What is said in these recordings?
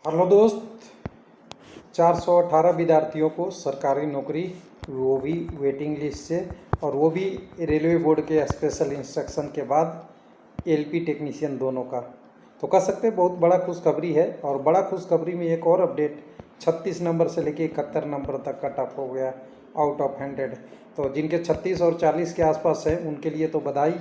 Hello दोस्त। 418 विद्यार्थियों को सरकारी नौकरी, वो भी वेटिंग लिस्ट से, और वो भी रेलवे बोर्ड के स्पेशल इंस्ट्रक्शन के बाद एलपी टेक्नीशियन दोनों का। तो कह सकते हैं बहुत बड़ा खुशखबरी है। और बड़ा खुशखबरी में एक और अपडेट, 36 नंबर से लेके 71 नंबर तक कट ऑफ हो गया आउट ऑफ 100। तो जिनके 36 और 40 के आसपास है उनके लिए तो बधाई,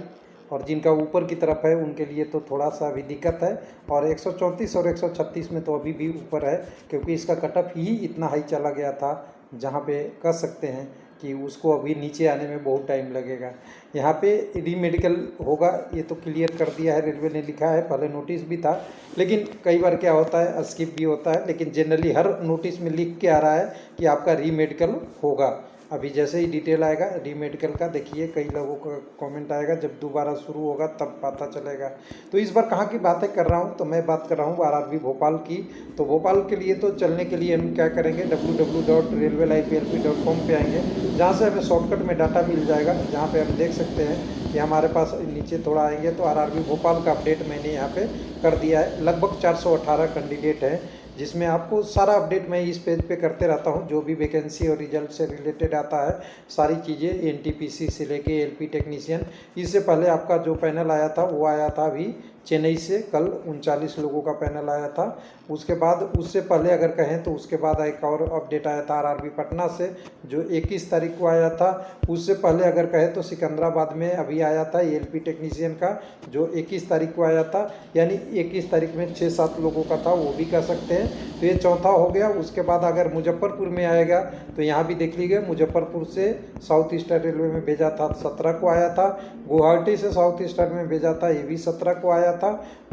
और जिनका ऊपर की तरफ है उनके लिए तो थोड़ा सा अभी दिक्कत है। और 134 और 136 में तो अभी भी ऊपर है, क्योंकि इसका कटअप ही इतना हाई चला गया था जहाँ पे कह सकते हैं कि उसको अभी नीचे आने में बहुत टाइम लगेगा। यहाँ पे रीमेडिकल होगा, ये तो क्लियर कर दिया है, रेलवे ने लिखा है। पहले नोटिस भी था, लेकिन कई बार क्या होता है स्किप भी होता है, लेकिन जनरली हर नोटिस में लिख के आ रहा है कि आपका रीमेडिकल होगा। अभी जैसे ही डिटेल आएगा रीमेडिकल का, देखिए कई लोगों का कमेंट आएगा, जब दोबारा शुरू होगा तब पता चलेगा। तो इस बार कहाँ की बातें कर रहा हूँ, तो मैं बात कर रहा हूँ आरआरबी भोपाल की। तो भोपाल के लिए तो चलने के लिए हम क्या करेंगे, www.railwaylifelp.com पे आएंगे, जहाँ से हमें शॉर्टकट में डाटा मिल जाएगा, जहाँ पे हम देख सकते हैं कि हमारे पास नीचे थोड़ा आएंगे तो आरआरबी भोपाल का अपडेट मैंने यहाँ पे कर दिया है। लगभग 418 कैंडिडेट हैं, जिसमें आपको सारा अपडेट मैं इस पेज पे करते रहता हूँ। जो भी वैकेंसी और रिजल्ट से रिलेटेड आता है, सारी चीज़ें एनटीपीसी से लेके एलपी टेक्नीशियन। इससे पहले आपका जो पैनल आया था वो आया था अभी चेन्नई से, कल 39 लोगों का पैनल आया था। उसके बाद उससे पहले अगर कहें तो उसके बाद एक और अपडेट आया था आरआरबी पटना से, जो 21 तारीख को आया था। उससे पहले अगर कहें तो सिकंदराबाद में अभी आया था एलपी टेक्नीशियन का, जो 21 तारीख को आया था। यानी 21 तारीख में 6-7 लोगों का था, वो भी कह सकते हैं। तो ये चौथा हो गया। उसके बाद अगर मुजफ्फरपुर में आएगा तो यहाँ भी देख लीजिए, मुजफ्फरपुर से साउथ ईस्टर्न रेलवे में भेजा था 17 को आया था। गुवाहाटी से साउथ ईस्टर्न में भेजा था, ये भी 17 को आया था।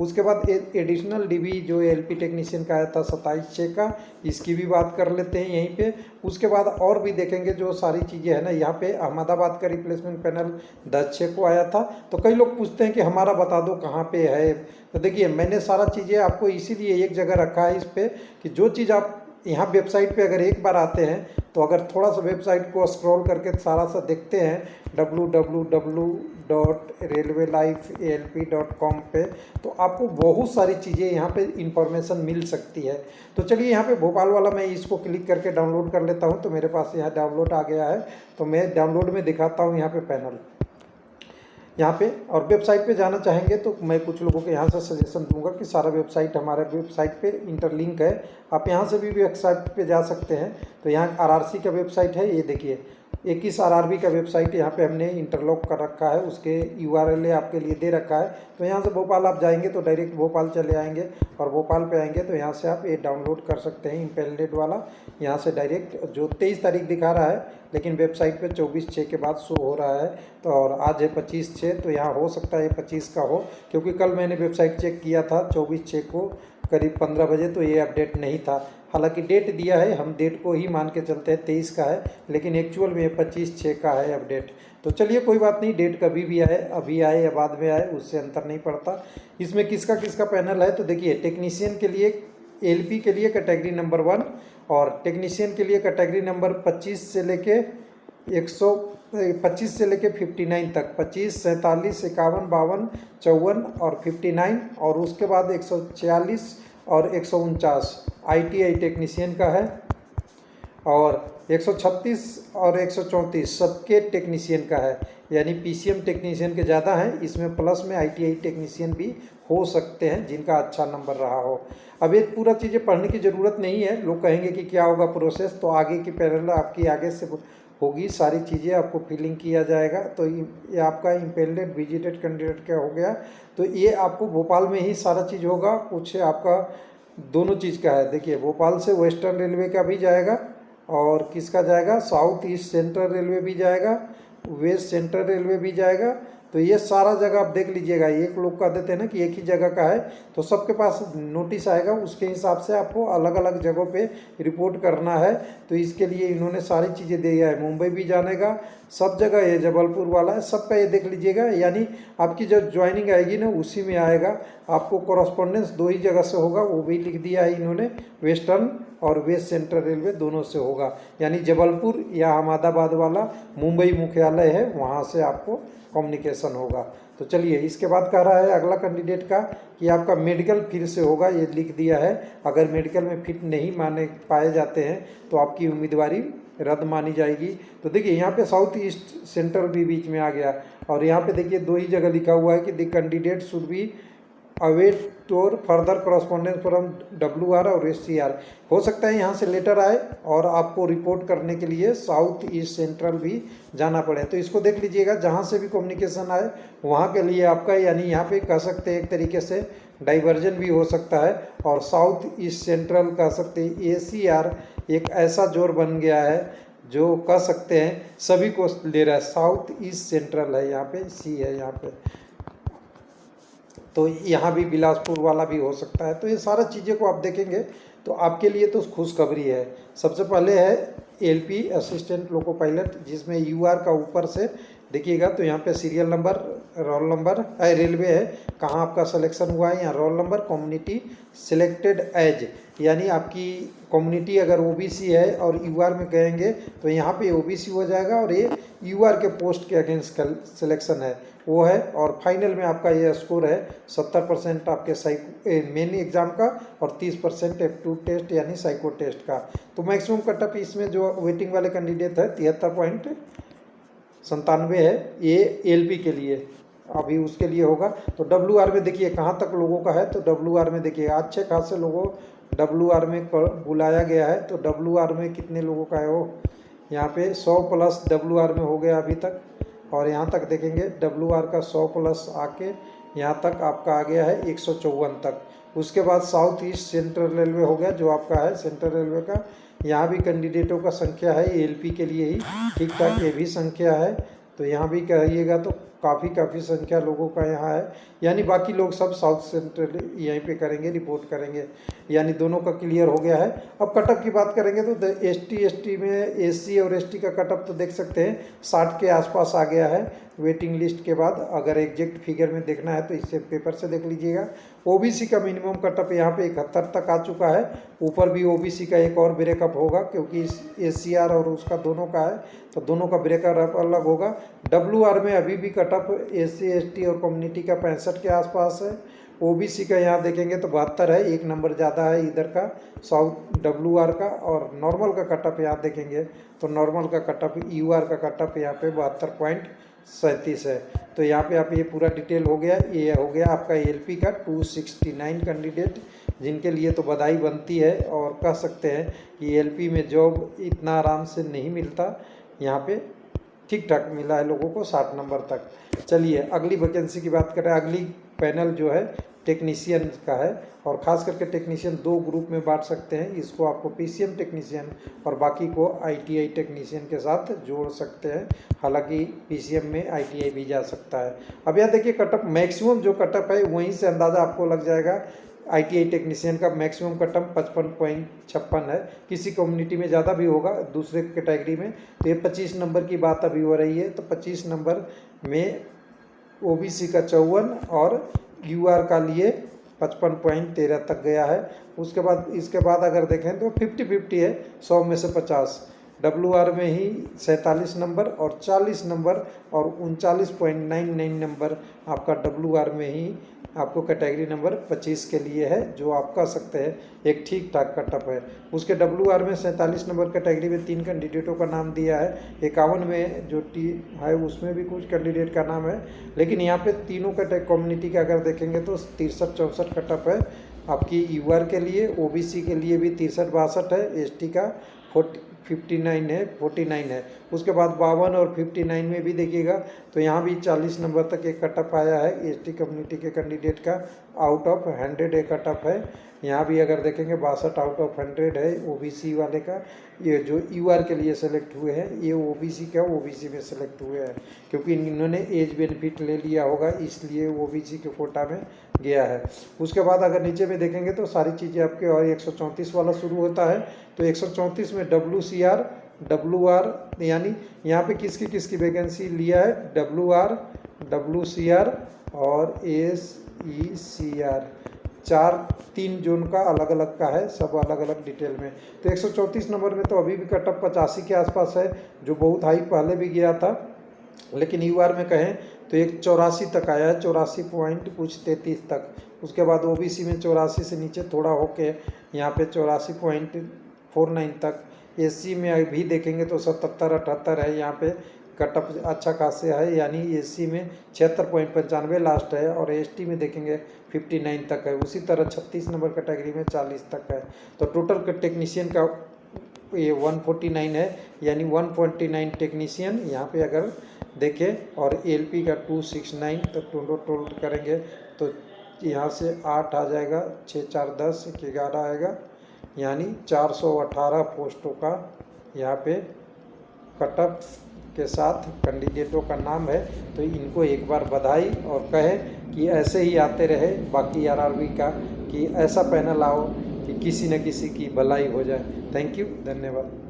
उसके बाद एडिशनल डीबी जो एलपी टेक्नीशियन का आया था 27/6 का, इसकी भी बात कर लेते हैं यहीं पे। उसके बाद और भी देखेंगे जो सारी चीज़ें हैं ना, यहाँ पे अहमदाबाद का रिप्लेसमेंट पैनल 10/6 को आया था। तो कई लोग पूछते हैं कि हमारा बता दो कहाँ पे है। तो देखिए मैंने सारा चीज़ें आपको इसीलिए एक जगह रखा है इस पे, कि जो चीज़ आप यहाँ वेबसाइट पे अगर एक बार आते हैं, तो अगर थोड़ा सा वेबसाइट को स्क्रॉल करके सारा सा देखते हैं www.railwaylifelp.com पे, तो आपको बहुत सारी चीज़ें यहाँ पे इंफॉर्मेशन मिल सकती है। तो चलिए यहाँ पे भोपाल वाला मैं इसको क्लिक करके डाउनलोड कर लेता हूँ। तो मेरे पास यहाँ डाउनलोड आ गया है, तो मैं डाउनलोड में दिखाता हूँ यहाँ पे पैनल यहाँ पे। और वेबसाइट पे जाना चाहेंगे तो मैं कुछ लोगों को यहाँ से सजेशन दूंगा कि सारा वेबसाइट हमारे वेबसाइट पे इंटरलिंक है, आप यहाँ से भी वेबसाइट पे जा सकते हैं। तो यहाँ आरआरसी का वेबसाइट है, ये देखिए 21 आरआरबी का वेबसाइट यहाँ पे हमने इंटरलॉक कर रखा है, उसके यूआरएल आपके लिए दे रखा है। तो यहाँ से भोपाल आप जाएंगे तो डायरेक्ट भोपाल चले आएंगे, और भोपाल पे आएंगे तो यहाँ से आप ये डाउनलोड कर सकते हैं इम्पेल्डेड वाला। यहाँ से डायरेक्ट जो 23 तारीख दिखा रहा है, लेकिन वेबसाइट पे 24/6 के बाद शो हो रहा है। तो और आज है 25/6, तो यहाँ हो सकता है 25 का हो, क्योंकि कल मैंने वेबसाइट चेक किया था 24/6 को करीब 15 बजे, तो ये अपडेट नहीं था। हालांकि डेट दिया है, हम डेट को ही मान के चलते हैं 23 का है, लेकिन एक्चुअल में 25/6 का है अपडेट। तो चलिए कोई बात नहीं, डेट कभी भी आए, अभी आए या बाद में आए उससे अंतर नहीं पड़ता। इसमें किसका किसका पैनल है, तो देखिए टेक्नीशियन के लिए, एलपी के लिए कैटेगरी नंबर 1, और टेक्नीशियन के लिए कैटेगरी नंबर 25 से लेके 125 से लेके 59 तक, 25, 47, 51, 52, 54 और 59, और उसके बाद 146 और 149 आईटीआई टेक्नीशियन का है, और 136 और 134 सबके टेक्नीशियन का है। यानी पीसीएम टेक्नीशियन के ज़्यादा हैं, इसमें प्लस में आईटीआई टेक्नीशियन भी हो सकते हैं जिनका अच्छा नंबर रहा हो। अब ये पूरा चीज़ें पढ़ने की ज़रूरत नहीं है, लोग कहेंगे कि क्या होगा प्रोसेस, तो आगे की पैरेलल आपकी आगे से होगी, सारी चीज़ें आपको फिलिंग किया जाएगा। तो ये आपका इम्पेल्डेड विजिटेड कैंडिडेट क्या हो गया, तो ये आपको भोपाल में ही सारा चीज़ होगा। कुछ आपका दोनों चीज़ का है, देखिए भोपाल से वेस्टर्न रेलवे का भी जाएगा, और किसका जाएगा, साउथ ईस्ट सेंट्रल रेलवे भी जाएगा, वेस्ट सेंट्रल रेलवे भी जाएगा। तो ये सारा जगह आप देख लीजिएगा, एक लोग का देते हैं ना कि एक ही जगह का है, तो सबके पास नोटिस आएगा, उसके हिसाब से आपको अलग अलग जगहों पे रिपोर्ट करना है। तो इसके लिए इन्होंने सारी चीज़ें दिया है, मुंबई भी जानेगा, सब जगह ये जबलपुर वाला है, सबका ये देख लीजिएगा। यानी आपकी जब ज्वाइनिंग आएगी ना उसी में आएगा, आपको कॉरस्पॉन्डेंस 2 ही जगह से होगा, वो भी लिख दिया है इन्होंने, वेस्टर्न और वेस्ट सेंट्रल रेलवे दोनों से होगा। यानी जबलपुर या अहमदाबाद वाला मुंबई मुख्यालय है, वहाँ से आपको कम्युनिकेशन होगा। तो चलिए, इसके बाद कह रहा है अगला कैंडिडेट का कि आपका मेडिकल फिर से होगा, ये लिख दिया है। अगर मेडिकल में फिट नहीं माने पाए जाते हैं तो आपकी उम्मीदवारी रद्द मानी जाएगी। तो देखिए यहाँ पे साउथ ईस्ट सेंट्रल भी बीच में आ गया, और यहाँ पे देखिए 2 ही जगह लिखा हुआ है कि the candidate should be await और फर्दर करस्पॉन्डेंस फ्रॉम WR और SCR। हो सकता है यहाँ से लेटर आए और आपको रिपोर्ट करने के लिए साउथ ईस्ट सेंट्रल भी जाना पड़े। तो इसको देख लीजिएगा, जहाँ से भी कम्युनिकेशन आए वहाँ के लिए आपका, यानी यहाँ पे कह सकते हैं एक तरीके से डाइवर्जन भी हो सकता है, और साउथ ईस्ट सेंट्रल कह सकते हैं। ACR एक ऐसा जोर बन गया है जो कह सकते हैं सभी को ले रहा है। साउथ ईस्ट सेंट्रल है, यहाँ पे C है यहाँ पे, तो यहाँ भी बिलासपुर वाला भी हो सकता है। तो ये सारा चीज़ें को आप देखेंगे तो आपके लिए तो खुशखबरी है। सबसे पहले है LP असिस्टेंट लोको पायलट, जिसमें UR का ऊपर से देखिएगा तो यहाँ पे सीरियल नंबर, रोल नंबर है, रेलवे है, कहाँ आपका सिलेक्शन हुआ है, यहाँ roll number, community selected as, यानी आपकी कम्युनिटी अगर OBC है और UR में कहेंगे तो यहाँ पे OBC हो जाएगा, और ये UR के पोस्ट के अगेंस्ट सिलेक्शन है वो है। और फाइनल में आपका ये स्कोर है 70% आपके मेन एग्ज़ाम का और 30% एप्टीट्यूड टेस्ट यानी साइको टेस्ट का। तो मैक्सिमम कटअप इसमें जो वेटिंग वाले कैंडिडेट है 73.97 है, ये LP के लिए अभी उसके लिए होगा। तो WR में देखिए कहाँ तक लोगों का है, तो WR में देखिए अच्छे खासे लोगों WR में बुलाया गया है। तो WR में कितने लोगों का है वो, यहाँ पे 100 प्लस WR में हो गया अभी तक, और यहाँ तक देखेंगे WR का 100 प्लस आके यहाँ तक आपका आ गया है 154 तक। उसके बाद साउथ ईस्ट सेंट्रल रेलवे हो गया जो आपका है सेंट्रल रेलवे का, यहाँ भी कैंडिडेटों का संख्या है LP के लिए ही ठीक ठाक ये भी संख्या है। तो यहाँ भी कहिएगा तो काफ़ी संख्या लोगों का यहाँ है, यानी बाकी लोग सब साउथ सेंट्रल यहीं पे करेंगे, रिपोर्ट करेंगे, यानी दोनों का क्लियर हो गया है। अब कटअप की बात करेंगे तो ST में SC और ST का कटअप तो देख सकते हैं 60 के आसपास आ गया है वेटिंग लिस्ट के बाद। अगर एग्जैक्ट फिगर में देखना है तो इससे पेपर से देख लीजिएगा। OBC का मिनिमम कटअप यहाँ पे 71 तक आ चुका है, ऊपर भी OBC का एक और ब्रेकअप होगा क्योंकि SCR और उसका दोनों का है, तो दोनों का ब्रेकअप अलग होगा। WR में अभी भी कटअप SC ST और कम्युनिटी का 65 के आसपास है। OBC का यहाँ देखेंगे तो 72 है, एक नंबर ज़्यादा है इधर का साउथ WR का। और नॉर्मल का कटअप यहाँ देखेंगे तो नॉर्मल का कटअप UR का कटअप यहाँ पे 72.37 है। तो यहाँ पे आप ये पूरा डिटेल हो गया, ये हो गया आपका LP का 269 कैंडिडेट, जिनके लिए तो बधाई बनती है। और कह सकते हैं कि LP में जॉब इतना आराम से नहीं मिलता, यहाँ पे ठीक ठाक मिला है लोगों को 60 नंबर तक। चलिए अगली वैकेंसी की बात करें। अगली पैनल जो है टेक्नीशियन का है, और ख़ास करके टेक्नीशियन 2 ग्रुप में बांट सकते हैं, इसको आपको PCM टेक्नीशियन और बाकी को ITI टेक्नीशियन के साथ जोड़ सकते हैं। हालांकि PCM में ITI भी जा सकता है। अब यहाँ देखिए कटअप मैक्सिमम जो कटअप है वहीं से अंदाज़ा आपको लग जाएगा। ITI टेक्नीशियन का मैक्सिमम कटअप 55.56 है, किसी कम्युनिटी में ज़्यादा भी होगा दूसरे कैटेगरी में। तो ये 25 नंबर की बात अभी हो रही है, तो 25 नंबर में OBC का 54 और UR का लिए 55.13 तक गया है। उसके बाद इसके बाद अगर देखें तो 50-50 है, 100 में से 50। WR में ही 47 नंबर और 40 नंबर और 39.99 नंबर आपका WR में ही आपको कैटेगरी नंबर 25 के लिए है, जो आप कह सकते हैं एक ठीक ठाक कटअप है। उसके WR में 47 नंबर कैटेगरी में 3 कैंडिडेटों का नाम दिया है। 51 में जो है उसमें भी कुछ कैंडिडेट का नाम है, लेकिन यहाँ पे तीनों कम्युनिटी का अगर देखेंगे तो 63-64 कटअप है आपकी UR के लिए। OBC के लिए भी 63-62 है, ST का 49 है। उसके बाद 52 और 59 में भी देखिएगा तो यहाँ भी 40 नंबर तक एक कटअप आया है ST कम्युनिटी के कैंडिडेट का, आउट ऑफ 100 एक कटअप है। यहाँ भी अगर देखेंगे 62 आउट ऑफ 100 है OBC वाले का। ये जो UR के लिए सेलेक्ट हुए हैं ये OBC में सेलेक्ट हुए हैं, क्योंकि इन्होंने एज बेनिफिट ले लिया होगा इसलिए OBC के कोटा में गया है। उसके बाद अगर नीचे में देखेंगे तो सारी चीज़ें आपके, और 134 वाला शुरू होता है। तो 134 में WCR WR, यानी यहाँ पे किसकी वैकेंसी लिया है, WR WCR और SECR, 3 जोन का अलग अलग का है, सब अलग अलग डिटेल में। तो 134 नंबर में तो अभी भी कटअप 85 के आसपास है, जो बहुत हाई पहले भी गया था। लेकिन यूआर में कहें तो एक 84 तक आया है, 84 पॉइंट कुछ 33 तक। उसके बाद ओबीसी में 84 से नीचे थोड़ा होके यहाँ पे 84.49 तक। एससी में अभी देखेंगे तो 77-78 है, यहाँ पे कटअप अच्छा खासे है, यानी एससी में 76.95 लास्ट है, और एसटी में देखेंगे 59 तक है। उसी तरह 36 नंबर कैटेगरी में 40 तक है। तो टोटल टेक्नीशियन का ये 149 है, यानी 149 टेक्नीशियन यहाँ पे अगर देखें, और एलपी का 269, तो टोटल करेंगे तो यहाँ से 8 आ जाएगा, 6 4 10 11 आएगा, यानी 418 पोस्टों का यहाँ पे कटअप के साथ कैंडिडेटों का नाम है। तो इनको एक बार बधाई, और कहें कि ऐसे ही आते रहे बाकी आरआरबी का, कि ऐसा पैनल आओ कि किसी न किसी की भलाई हो जाए। थैंक यू, धन्यवाद।